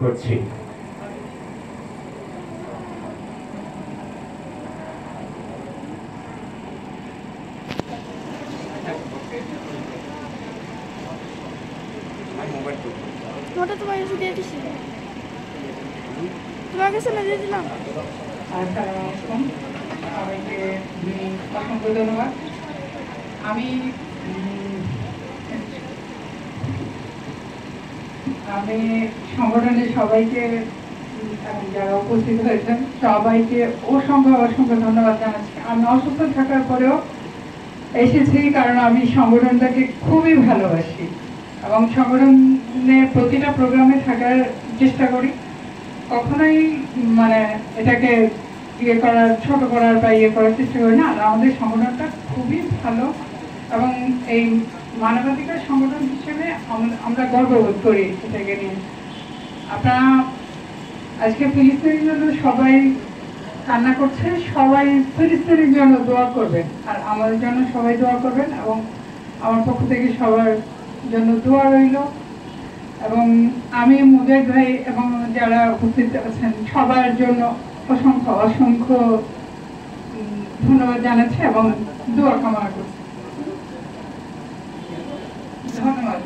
করছি। ওটা তোমার কাছে দিয়ে দিছি, তোমার কাছে না দিয়ে দিলাম। আসসালামু আলাইকুম, সবাইকে অসংখ্য ধন্যবাদ। আমি আমি সংগঠনের সবাইকে যারা উপস্থিত হয়েছেন সবাইকে অসংখ্য অসংখ্য ধন্যবাদ জানাচ্ছি। আমি অসুস্থ থাকার পরেও এসেছি কারণ আমি সংগঠনটাকে খুবই ভালোবাসি এবং সংগঠনের প্রতিটা প্রোগ্রামে থাকার চেষ্টা করি। কখনোই মানে এটাকে ইয়ে করার, ছোট করার বা ইয়ে করার চেষ্টা করি না। আমাদের সংগঠনটা খুবই ভালো এবং এই মানবাধিকার সংগঠন হিসেবে আমরা গর্ববোধ করি এটাকে নিয়ে। আপনারা আজকে ফিলিস্তিনের জন্য সবাই কান্না করছে, সবাই ফিলিস্তিনের জন্য দোয়া করবেন আর আমাদের জন্য সবাই দোয়া করবেন এবং আমার পক্ষ থেকে সবার জন্য দোয়া রইল। এবং আমি মুজাহিদ ভাই এবং যারা উপস্থিত আছেন সবার জন্য অসংখ্য অসংখ্য ধন্যবাদ জানাচ্ছি এবং দোয়া কামনা করছি। ধন্যবাদ।